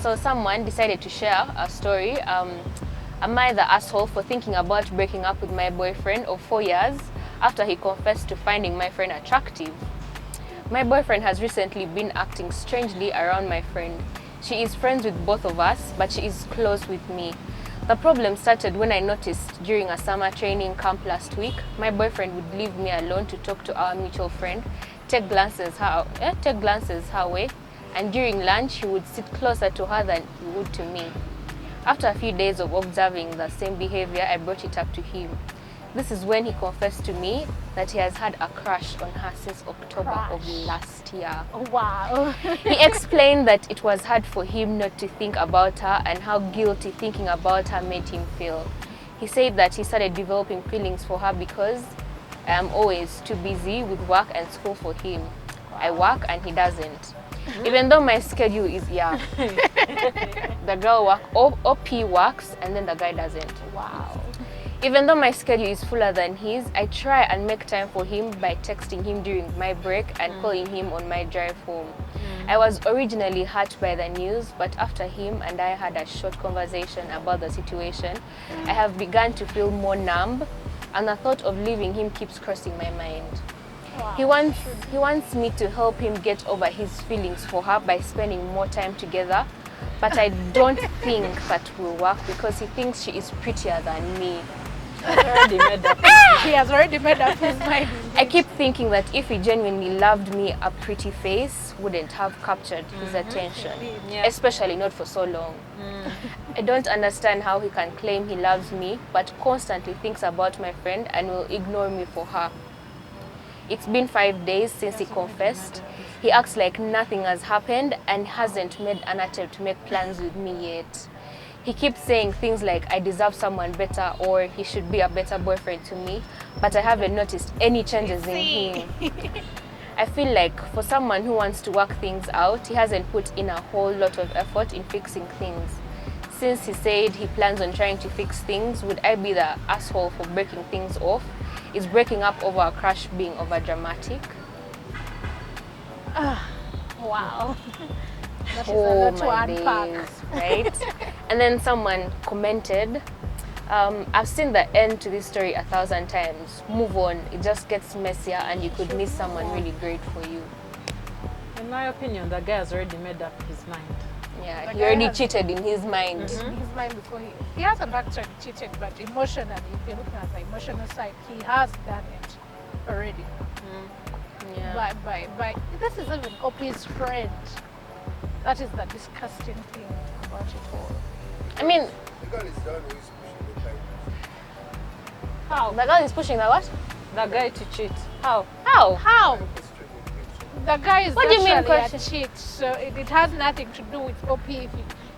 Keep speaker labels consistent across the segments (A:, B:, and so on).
A: So someone decided to share a story. Am I the asshole for thinking about breaking up with my boyfriend of 4 years after he confessed to finding my friend attractive? My boyfriend has recently been acting strangely around my friend. She is friends with both of us, but she is close with me. The problem started when I noticed during a summer training camp last week, my boyfriend would leave me alone to talk to our mutual friend, take glances her way, and during lunch he would sit closer to her than he would to me. After a few days of observing the same behavior, I brought it up to him. This is when he confessed to me that he has had a crush on her since October of last year.
B: Oh, wow.
A: He explained that it was hard for him not to think about her and how guilty thinking about her made him feel. He said that he started developing feelings for her because I am always too busy with work and school for him. I work and he doesn't. Even though my schedule is, the girl OP works and then the guy doesn't.
B: Wow.
A: Even though my schedule is fuller than his, I try and make time for him by texting him during my break and calling him on my drive home. I was originally hurt by the news, but after him and I had a short conversation about the situation, I have begun to feel more numb, and the thought of leaving him keeps crossing my mind.
B: Wow.
A: He wants me to help him get over his feelings for her by spending more time together, but I don't think that will work because he thinks she is prettier than me.
B: He has already made up his mind.
A: I keep thinking that if he genuinely loved me, a pretty face wouldn't have captured his attention, especially not for so long. I don't understand how he can claim he loves me, but constantly thinks about my friend and will ignore me for her. It's been 5 days since he confessed. He acts like nothing has happened and hasn't made an attempt to make plans with me yet. He keeps saying things like I deserve someone better or he should be a better boyfriend to me, but I haven't noticed any changes in him. I feel like for someone who wants to work things out, he hasn't put in a whole lot of effort in fixing things. Since he said he plans on trying to fix things, would I be the asshole for breaking things off? Is breaking up over a crush being overdramatic?
B: Wow. That is a lot to unpack.
A: Days, right? And then someone commented, I've seen the end to this story 1,000 times. Move on. It just gets messier and you could miss someone really great for you.
C: In my opinion, the guy has already made up his mind.
A: Yeah, he already cheated in his mind.
B: In his mind before he hasn't actually cheated, but emotionally, if you're looking at the emotional side, he has done it already.
A: Yeah.
B: By this is even Opie's friend. That is the disgusting thing about it all.
A: I mean,
D: The girl is done with pushing the time.
C: How?
A: the girl is pushing the what?
C: The guy to cheat. How?
A: How?
B: How? The guy is
A: What do you mean,
B: actually a
A: question?
B: cheat, so it has nothing to do with OP.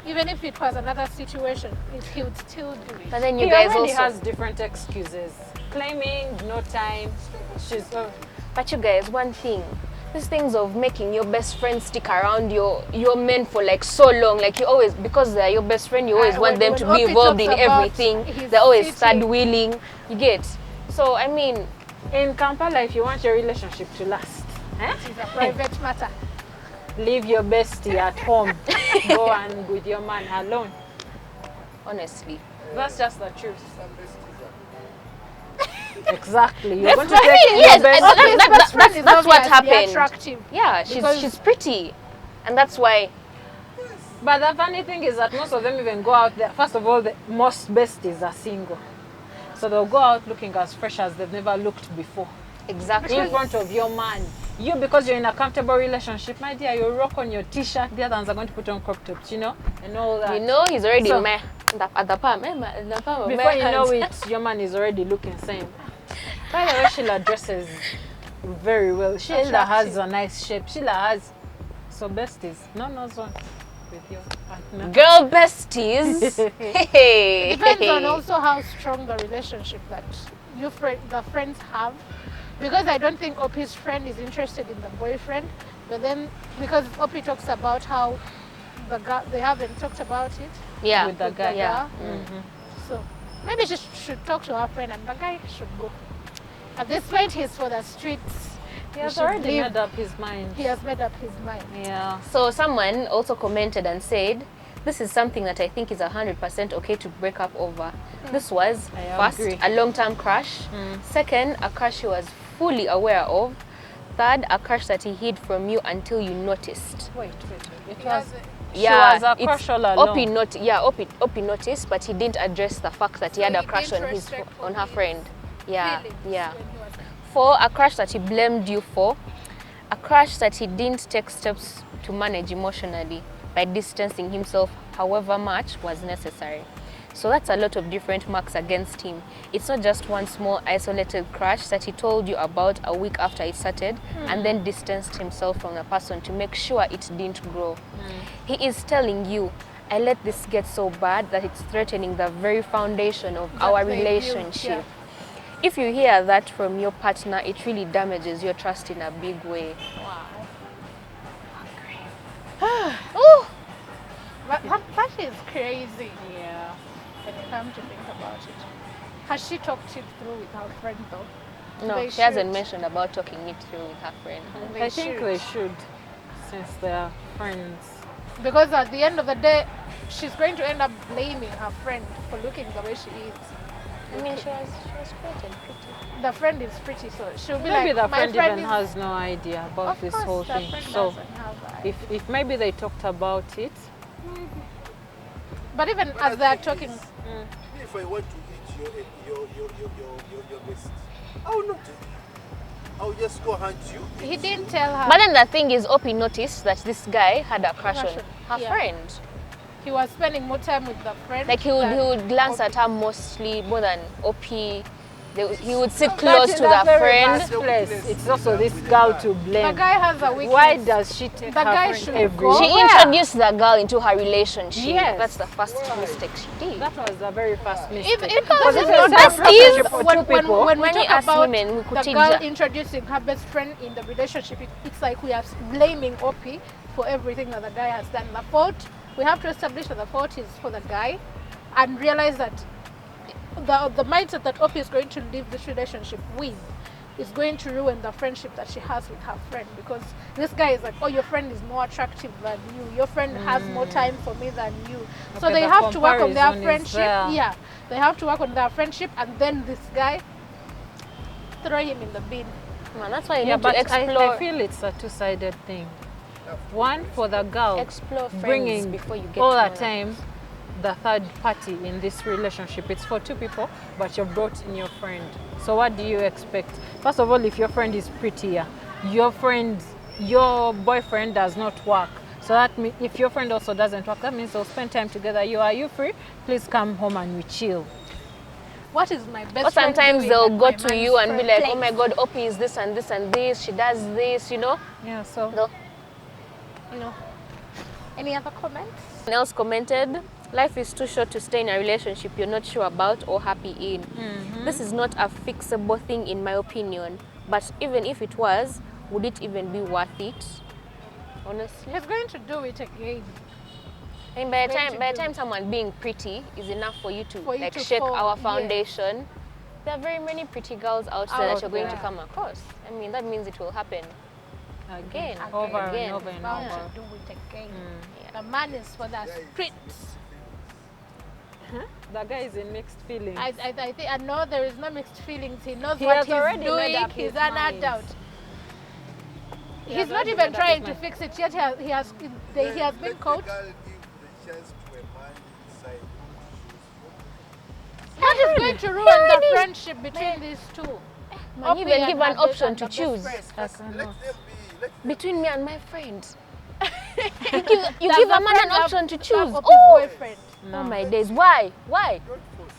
B: Even if it was another situation, he would still do it.
A: But then you
C: He
A: guys
C: already
A: also...
C: has different excuses. Claiming no time. She's
A: But you guys, one thing, these things of making your best friend stick around your men for like so long, like you always, because they're your best friend, you always want them to be
B: Opie
A: involved in
B: talks about
A: everything.
B: his
A: They're always
B: cheating.
A: third wheeling. You get? So I mean,
C: in Kampala, if you want your relationship to last,
B: It's a private matter.
C: leave your bestie at home. Go and with your man alone.
A: honestly,
C: That's just the truth.
D: Some besties
C: Exactly. You're going to
A: I
C: take
A: mean,
C: your
A: yes,
C: bestie.
A: that's what happened.
B: Attractive.
A: Yeah,
B: Because-
A: she's pretty, and that's why.
C: But the funny thing is that most of them even go out there. First of all, most besties are single. So they'll go out looking as fresh as they've never looked before.
A: Exactly.
C: In front of your man. You, because you're in a comfortable relationship, my dear, you rock on your t-shirt. The other ones are going to put on crop tops, and all that.
A: You know, he's already
C: So-
A: at the palm.
C: Before you know it, your man is already looking same. By the way, Sheila dresses very well. Sheila has a nice shape. Sheila has... So besties, no zone with your partner.
A: Girl besties. Hey.
B: Depends on also how strong the relationship that the friends have. Because I don't think Opie's friend is interested in the boyfriend, but then because Opie talks about how they haven't talked about it
A: Yeah.
C: With the guy.
A: Yeah.
B: so maybe she should talk to her friend and the guy should go. At this point, he's for the streets.
C: He has
B: should
C: already
B: leave.
C: made up his mind.
B: He has made up his mind.
C: Yeah.
A: So someone also commented and said, this is something that I think is 100% okay to break up over. This was
C: I
A: first,
C: agree.
A: a long-term crush. Second, a crush he was fully aware of. Third, a crush that he hid from you until you noticed.
C: Wait. It
B: He
C: was.
B: has a-
C: She was a
A: it's-
C: crush all along.
A: Opie noticed, but he didn't address the fact that he
B: So
A: had a
B: he
A: crush
B: didn't
A: on
B: respect
A: on her
B: Opi's
A: friend. Yeah,
B: feelings
A: yeah.
B: when he was-
A: 4, a crush that he blamed you for. A crush that he didn't take steps to manage emotionally by distancing himself however much was necessary. So that's a lot of different marks against him. It's not just one small isolated crush that he told you about a week after it started and then distanced himself from the person to make sure it didn't grow. He is telling you, I let this get so bad that it's threatening the very foundation of our
B: they built,
A: relationship. If you hear that from your partner, it really damages your trust in a big way.
B: Oh, that is crazy
C: Yeah.
B: when you come to think about it. Has she talked it through with her friend though?
A: No,
B: They
A: she hasn't
B: should.
A: mentioned about talking it through with her friend.
C: I think they should, since they're friends.
B: Because at the end of the day, she's going to end up blaming her friend for looking the way she is.
A: I mean, she was created pretty.
B: The friend is pretty, so she'll be
C: Maybe
B: like,
C: the
B: my
C: friend
B: friend
C: even
B: is...
C: has no idea about
B: Of
C: this
B: course,
C: whole
B: the
C: thing.
B: friend
C: So
B: doesn't have that.
C: if maybe they talked about it,
B: But even
D: But
B: as
D: the
B: they're
D: thing
B: talking,
D: is, if I want to eat your best, I will not. I will just go hunt you.
B: he didn't tell her.
A: But then the thing is, Opie noticed that this guy had a crush on
B: Crush on-
A: her
B: yeah.
A: friend.
B: He was spending more time with the friend.
A: Like he
B: than
A: would glance
B: Opie.
A: at her mostly more than Opie. He would sit
C: That's
A: close
C: in
A: to
C: the
A: the
C: very
A: friend.
C: first place. It's also this girl to
B: The
C: blame.
B: guy has a weakness.
C: Why does she take
B: The
C: her
B: guy
C: friend
B: should
C: everywhere?
B: go.
A: She
B: Where?
A: introduced the girl into her relationship.
C: Yes.
A: That's the first mistake she did.
C: That was the very first mistake.
B: If
C: Because
B: it's
C: it's
B: not
C: a
B: that
C: relationship for
B: when,
C: two people.
B: when we
A: When we
B: talk
A: as
B: about
A: women, we could
B: the
A: teach
B: girl
A: her.
B: introducing her best friend in the relationship, it's like we are blaming Opie for everything that the guy has done. The fault, we have to establish that the fault is for the guy and realize that the mindset that Opie is going to leave this relationship with is going to ruin the friendship that she has with her friend, because this guy is like, oh, your friend is more attractive than you, your friend has more time for me than you. So
C: Okay,
B: they
C: the
B: have to work on their
C: comparison is
B: friendship.
C: there.
B: Yeah, they have to work on their friendship, and then this guy, throw him in the bin.
A: Man, that's why you
C: Yeah,
A: need to
C: but
A: explore.
C: I feel it's a two-sided thing. One, for the girl,
A: Explore friends
C: bringing
A: before you get
C: all
A: to
C: the
A: know them.
C: time the third party in this relationship. It's for two people, but you've brought in your friend. So what do you expect? First of all, if your friend is prettier, your boyfriend does not work. So that means if your friend also doesn't work, that means they'll spend time together. Are you free? Please come home and we chill.
B: What is my best
A: Or
B: friend
A: sometimes
B: doing
A: they'll
B: at
A: go
B: my
A: to
B: man's
A: you and be like,
B: place?
A: oh my God, Opie is this and this and this. She does this, you know.
C: Yeah, so
A: They'll-
B: You know. Any other comments?
A: Someone else commented, life is too short to stay in a relationship you're not sure about or happy in. This is not a fixable thing in my opinion. But even if it was, would it even be worth it? Honestly.
B: He's going to do it again.
A: I mean, by the
B: Going to do
A: time someone being pretty is enough for you to
B: For you
A: like
B: to
A: shake
B: fall,
A: our
B: yes.
A: foundation, there are very many pretty girls out there that
B: Out
A: you're going to
B: there.
A: come across. I mean, that means it will happen.
C: again,
A: Again,
C: over
A: again.
C: and over and
B: Bound
C: over.
B: to do it again.
A: Yeah.
B: The man is for the streets.
C: The guy is in mixed feelings.
B: I know there is no mixed feelings. He knows
C: He
B: what
C: has
B: he's
C: already made
B: doing.
C: up
B: He's
C: his
B: an
C: mind.
B: adult.
C: He
B: He's
C: has
B: not
C: already
B: even
C: made up
B: trying
C: his
B: to
C: mind.
B: fix it yet. He has been
D: Let
B: caught.
D: the girl give the chance to a man inside.
B: That is going to ruin the friendship between these two.
A: Man, you
B: Opie
A: even
B: and
A: give an
B: her
A: option
B: and
A: to
B: the best
A: choose.
B: friend.
C: I cannot.
D: Let them be.
A: Between me and my friend. you
B: Does
A: give
B: the
A: a man
B: friend
A: an
B: have-
A: option to
B: have
A: choose.
B: Opie's
A: Oh!
B: boyfriend?
A: Oh my days. Why? Why?
D: Don't force.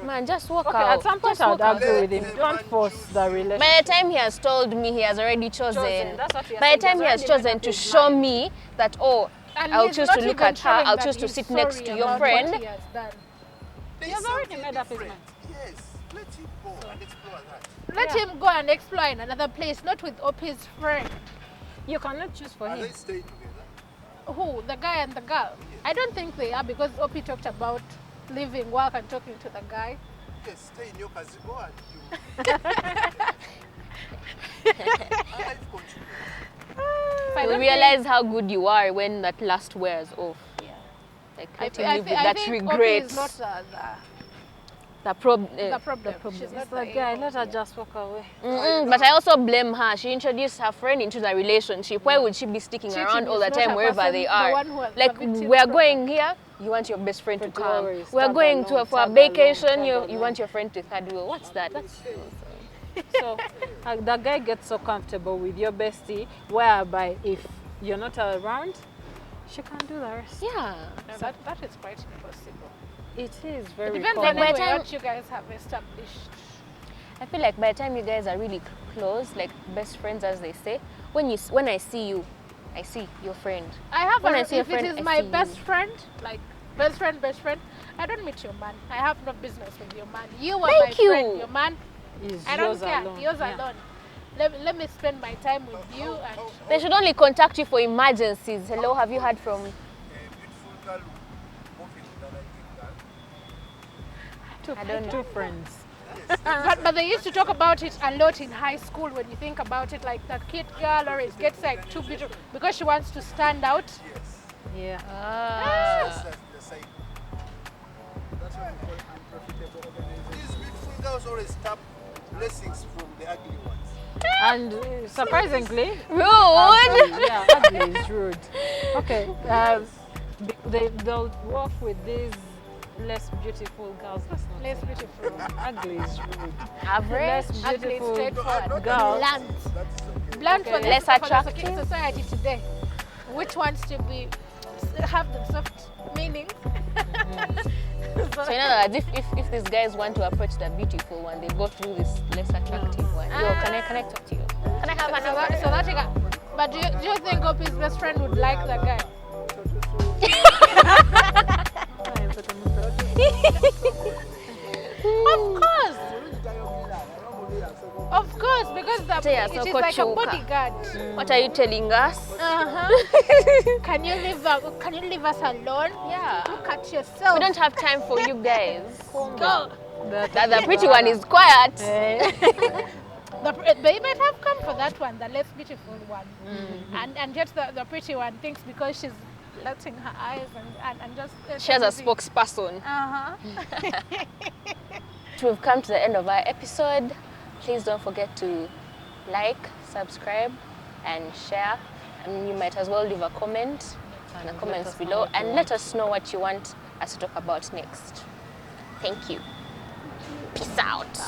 A: Man, just walk
C: Okay,
A: out.
C: at some point
A: Just
C: I
A: walk
C: would
A: out.
C: agree with him. Don't force the relationship.
A: By the time he has told me he has already chosen,
C: That's what we are
A: by
C: saying.
A: the time he
C: He's
A: has
C: already made
A: chosen
C: up
A: to
C: his
A: show
C: mind.
A: me that, oh,
B: And
A: I'll
B: he's
A: choose
B: not
A: to look
B: even
A: at her,
B: showing
A: I'll
B: that
A: choose to
B: he's
A: sit next
B: sorry
A: to your
B: about
A: friend.
B: what he has done.
D: There
C: He
D: is
C: has already
D: something
C: made up his
D: different.
C: mind.
D: Yes, let him go and explore that.
B: Let him go and explore in another place, not with Opie's friend.
C: You cannot choose for
D: Are
C: him.
D: they staying together?
B: Who? The guy and the girl? I don't think they are, because Opie talked about leaving work and talking to the guy.
D: Yes, stay in your kazigo and you. Life continues.
B: I
A: You
B: don't
A: realize how good you are when that last wears off.
B: Yeah.
A: Like
B: I
A: let
B: thi-
A: him
B: I
A: live
B: thi-
A: with
B: I
A: that
B: think Opi
A: regret.
B: is not
A: The problem.
B: the problem. She's
C: It's
B: not
C: like,
B: the
C: guy,
B: ego.
C: let her just walk away.
A: But I also blame her. She introduced her friend into the relationship. Why would she be sticking
B: Cheating
A: around all
B: is
A: the
B: not
A: time
B: a
A: wherever
B: person,
A: they
B: the
A: are?
B: one who has
A: Like
B: the victim
A: we are
B: problem.
A: going here, you want your best friend to
C: Pretty
A: come.
C: worries,
A: We are
C: tag
A: going
C: along,
A: for a
C: tag
A: vacation.
C: along,
A: You
C: tag
A: you want your friend to third wheel. What's that? That's
C: So the guy gets so comfortable with your bestie, whereby if you're not around, she can do the rest.
A: yeah.
B: No, that is quite impossible.
C: It is
B: It
C: very
B: depends
C: common.
B: on
A: Like, by the time-
B: what you guys have established.
A: I feel like by the time you guys are really close, like best friends as they say, when I see you, I see your friend.
B: I have
A: When
B: a,
A: I see a
B: if
A: friend,
B: it is
A: I
B: my
A: see
B: best
A: you.
B: friend, like best friend, I don't meet your man. I have no business with your man. You are
A: Thank
B: my
A: you.
B: friend. Your man,
C: Is
B: I don't
C: yours
B: care.
C: alone.
B: Yours
C: Yeah.
B: alone. Let me spend my time with you and
A: They should only contact you for emergencies. Hello, have you heard from?
D: A beautiful girl moving with an ugly girl.
A: I don't know.
C: Two friends.
B: but they used to talk about it a lot in high school when you think about it, like that kid girl always gets like too beautiful because she wants to stand out.
D: Yes.
C: Yeah.
D: That's the cycle. That's what we call unprofitable organization. These beautiful girls always tap blessings from the ugly ones.
C: And surprisingly,
A: Rude.
C: yeah, ugly is rude. Okay, they'll work with these less beautiful girls. That's not
B: Less beautiful.
C: ugly is rude.
A: Average.
C: Less
B: Ugly,
C: beautiful
B: straightforward.
C: girls.
B: Blunt.
D: That is okay.
B: Blunt for
A: Less
B: the
A: attractive.
B: society today. Which wants to be have the soft meaning?
A: So in other words, if these guys want to approach the beautiful one, they go through this less attractive one. Yo, can I talk to you? Can I have a number?
B: So that you got, but do you think Opi's best friend would like the guy? Of course. Of course, because
A: Yeah,
B: it
A: so
B: is like a
A: kochuka.
B: bodyguard.
A: What are you telling us?
B: Can you leave us alone?
A: Yeah.
B: Look at yourself.
A: We don't have time for you guys.
B: go.
A: The pretty one is quiet.
B: They might have come for that one, the less beautiful one, and yet the pretty one thinks because she's letting her eyes and just
A: She has a spokesperson. We've come to the end of our episode. Please don't forget to like, subscribe, and share. And you might as well leave a comment in the comments below and let us know what you want us to talk about next. Thank you. Peace out.